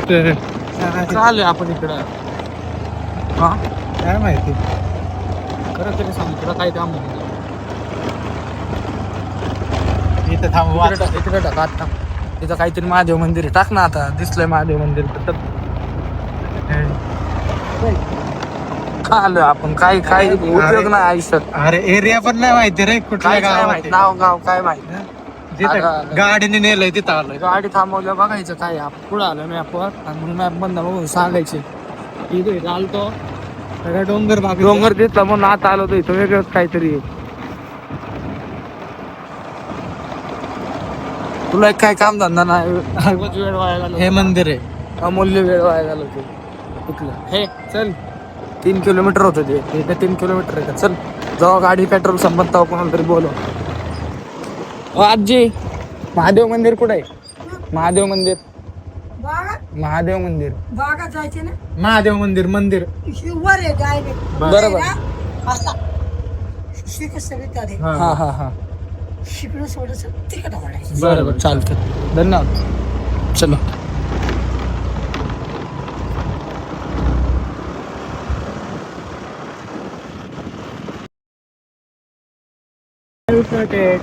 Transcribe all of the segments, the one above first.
आलोय आपण इकडं. हा काय माहिती. खरं तरी सांग इकडं काय काम नाही. इथं थांबू इकडे टाक आता. तिथं काहीतरी महादेव मंदिर आहे. टाक ना आता. दिसलंय महादेव मंदिर तर आलोय आपण. काय काय उपयोग नाही आयुष्यात. अरे एरिया पण नाही माहिती रे कुठल्या काय काय गावात माहित नाव गाव काय माहित. जिथं गाडीने नेलंय तिथं आलोय. गाडी थांबवल्या बघायचं काय आपण पुढं आलं मॅपवर आणि मॅप बंद बघून सांगायचे इथे आलतो सगळं डोंगर बाग डोंगर दिसला म्हणून आता आलो तर इथं वेगळंच काहीतरी आहे. तुला एक काय काम धंदा नाही. वेळ वाया घालवला. हे मंदिर आहे. अमूल्य वेळ वाया घालवतो. कुठलं हे चल 3 किलोमीटर होतं ते. इथे 3 किलोमीटर आहे का. चल जेव्हा गाडी पेट्रोल संपत तेव्हा कोणाला तरी बोलव. आजी महादेव मंदिर कुठे आहे. महादेव मंदिर महादेव मंदिर बागा जायचे ना. महादेव मंदिर मंदिर वर आहे डायरेक्ट. बरोबर. हा हा हा शिकडं सोडायचं तिकडं वाढायचं. बरोबर चालतं. धन्यवाद. चलो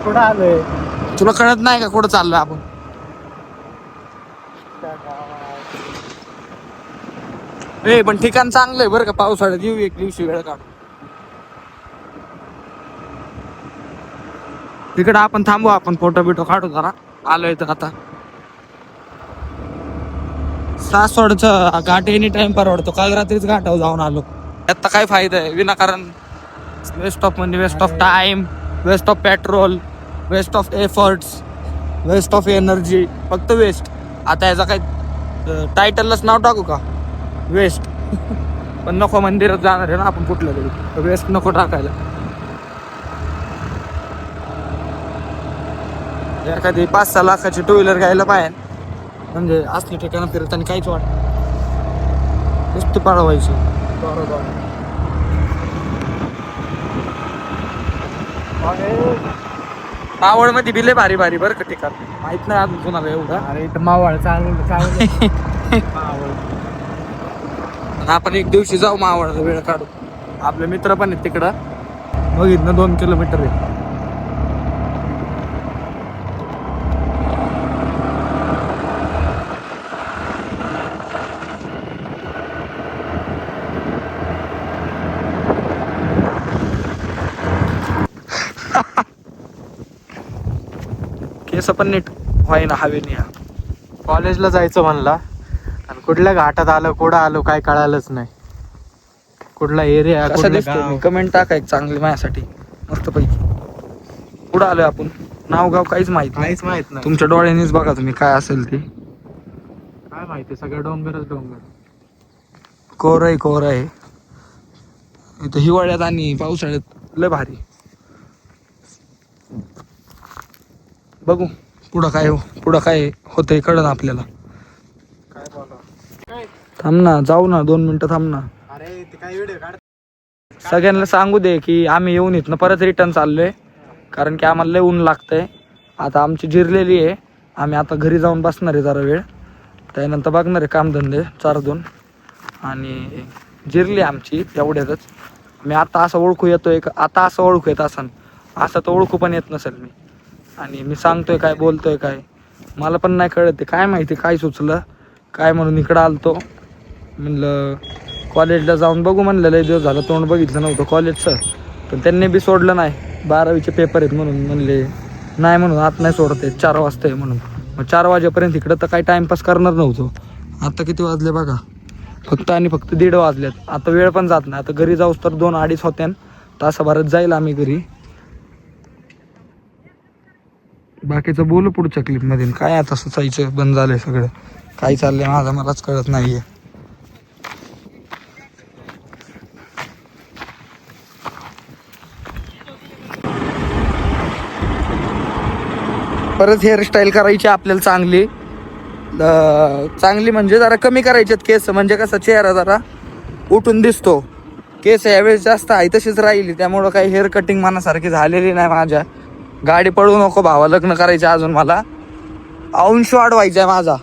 कुठं आलोय. तुला कळत नाही का कुठं चाललोय आपण. ए पण ठिकाण चांगलं आहे बरं का. पावसाळ्यात येऊ एक दिवशी वेळ काढू. तिकडं आपण थांबू. आपण फोटो बिटो काढू जरा. आलोय तर आता सासवडचं घाट एनी टाइम परवडतो. काल रात्रीच घाटावर जाऊन आलो. आता काय फायदा आहे विनाकारण. Waste of money, waste of time, waste of petrol, waste of efforts, waste of energy. फक्त वेस्ट. आता याचा काय टायटललाच नाव टाकू का वेस्ट. पण नको मंदिरात जाणार आहे ना आपण कुठलं तरी. वेस्ट नको टाकायला. एखादी 5-6 लाखाची 2 व्हीलर घ्यायला पाहिजे. म्हणजे असली ठिकाणं फिरताना काहीच वाटत नुसती पळवायची. मावळ मध्ये बिले भारी भारी बरं का ठिकाण. माहित नाही अजून कोणाला एवढं. अरे इथं मावळ चांगलं आपण एक दिवशी जाऊ मावळला वेळ काढू. आपले मित्र पण आहेत तिकडं. बघितलं 2 किलोमीटर आहे. केस पण नीट व्हाय ना हवेने. कॉलेजला जायचं म्हणला आणि कुठल्या घाटात आलो कुठं आलो काय कळालंच नाही. कुठला एरिया कसं दिसतो कमेंट टाका एक चांगली माझ्यासाठी मस्त पैकी. कुठं आलोय आपण. नाव गाव काहीच माहित नाही. माहित नाही. तुमच्या डोळ्यांनीच बघा तुम्ही काय असेल ते. काय माहिती सगळं डोंगरच डोंगर. कोर आहे कोर आहे. इथं हिवाळ्यात आणि पावसाळ्यात लय भारी. बघू पुढं काय होतंय कळलं आपल्याला. काय बोला. थांब ना जाऊ ना 2 मिनिटं थांब ना. अरे ते काय व्हिडिओ काढ. सगळ्यांना सांगू दे की आम्ही येऊन इथनं परत रिटर्न चाललोय. कारण की आम्हाला लय ऊन लागतंय. आता आमची जिरलेली आहे. आम्ही आता घरी जाऊन बसणार आहे जरा वेळ. त्यानंतर बघणार आहे कामधंदे 4-2 आणि जिरली आमची तेवढ्यातच. मी आता असं ओळखू येतोय. आता असं ओळखू येत असन असं तर ओळखू पण येत नसेल मी. आणि मी सांगतोय काय बोलतोय काय मला पण नाही कळत ते. काय माहिती काय सुचलं काय म्हणून इकडं आलतो. म्हणलं कॉलेजला जाऊन बघू म्हणलं. लय दिवस झालं तोंड बघितलं नव्हतं कॉलेजचं. पण त्यांनी बी सोडलं नाही. 12वीचे पेपर आहेत म्हणून म्हणले नाही म्हणून आत नाही सोडत आहे. 4 वाजता आहे म्हणून. मग 4 वाजेपर्यंत इकडं तर काही टाईमपास करणार नव्हतो. आता किती वाजले बघा. फक्त 1:30 वाजल्यात. आता वेळ पण जात नाही. आता घरी जाऊस तर 2-2.5 होत्या. तासाभरात जाईल आम्ही घरी. बाकीचं बोलू पुढच्या क्लिपमध्ये. काय आता सुचायचं बंद झालंय सगळं. काय चाललंय माझं मलाच कळत नाहीये. परत हेअरस्टाईल करायची आपल्याला चांगली. चांगली म्हणजे जरा कमी करायच्यात केस. म्हणजे कसं चेहरा जरा उठून दिसतो. केस यावेळेस जास्त आहे तशीच राहिली. त्यामुळं काही हेअर कटिंग मनासारखी झालेली नाही माझ्या. गाडी पडू नको भावा. लग्न करायचं अजून मला. अंश वाढवायचा आहे माझा.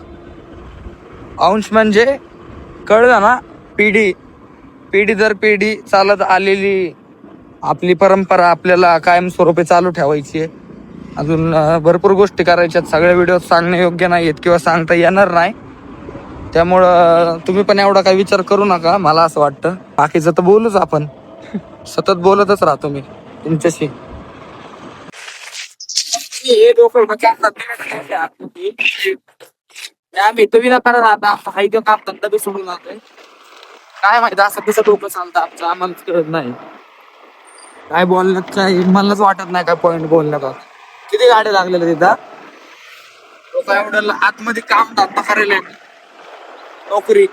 अंश म्हणजे कळलं ना, पिढी पिढी दर पिढी चालत आलेली आपली परंपरा आपल्याला कायमस्वरूपी चालू ठेवायची आहे. अजून भरपूर गोष्टी करायच्यात. सगळ्या व्हिडिओ सांगणे योग्य नाही आहेत किंवा सांगता येणार नाही. त्यामुळं तुम्ही पण एवढा काही विचार करू नका, मला असं वाटतं. बाकीचं तर बोलूच आपण, सतत बोलतच राहतो मी तुमच्याशी. आम्ही तर विनाकारण आता हाय तो काम धंदा बी सोडून जातोय. काय माहिती असं कसं डोकं चालतं आमचं, आम्हालाच कळत नाही. काय बोलण्यात काय मलाच वाटत नाही काय पॉइंट बोलण्यात. किती गाड्या लागलेल्या तिथं, लोक एवढं आतमध्ये काम धंदा करायला आहेत. नोकरी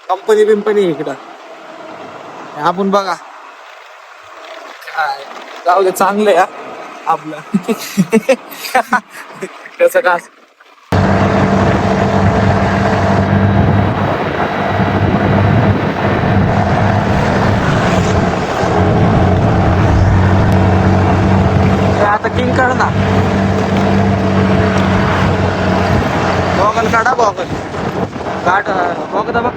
कंपनी बिंपनी इकडं आपण बघा काय. जाऊ दे, चांगलं आहे आपलं. त्याचं का आता किंग काढ ना, बॉगल काढा, बॉगल काढ, बघ बघ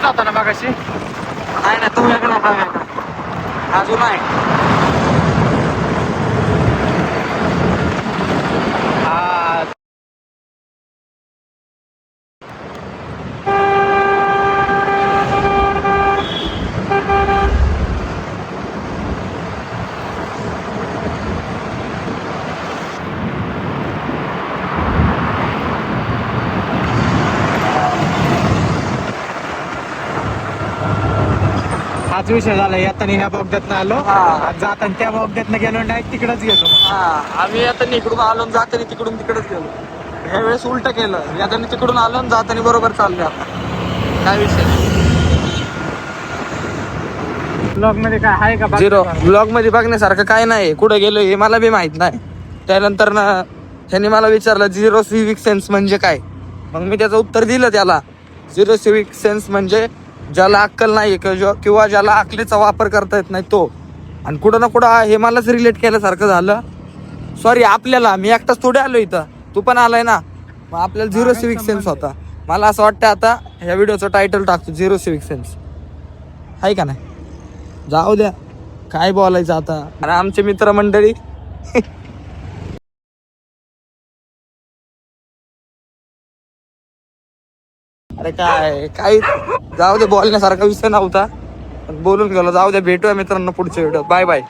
होता ना मगाशी. नाही ना, तो वेगळा हा वेगळा, अजून आहे. हाच विषय झाला. येताना ह्या बोगद्यातनं आलो, हा. जाताना त्या बोगद्यातनं गेलो, डायरेक्ट तिकडच गेलो. हा, आम्ही आता इकडून आलो आणि जाताना तिकडून तिकडेच गेलो. ह्या वेळेस उलट केलं, याताना तिकडून आलो आणि जाताना बरोबर चाललो. आता काय विषय ब्लॉग मध्ये काय आहे का? झिरो. ब्लॉग मध्ये बघण्यासारखं काय नाही. कुठं गेलो हे मला बी माहित नाही. त्यानंतर ना त्यांनी मला विचारलं झिरो सिविक सेन्स म्हणजे काय. मग मी त्याचं उत्तर दिलं त्याला. झिरो सिविक सेन्स म्हणजे ज्याला अक्कल नाही किंवा ज्याला अकलेचा वापर करता येत नाही तो. आणि कुठं ना कुठं हे मलाच रिलेट केल्यासारखं झालं. सॉरी, आपल्याला, मी एकटाच थोडे आलो इथं, तू पण आलाय ना. मग आपल्याला झिरो सिविक सेन्स होता. मला असं वाटतं आता ह्या व्हिडिओचं टायटल टाकतो झिरो सिविक सेन्स, आहे का नाही. जाऊ द्या, काय बोलायचं आता. आणि आमचे मित्रमंडळी अरे काय काय जाऊ दे, बोलण्यासारखा विषय नव्हता पण बोलून गेलो. जाऊ दे, भेटूया मित्रांनो पुढच्या व्हिडिओत. Bye bye.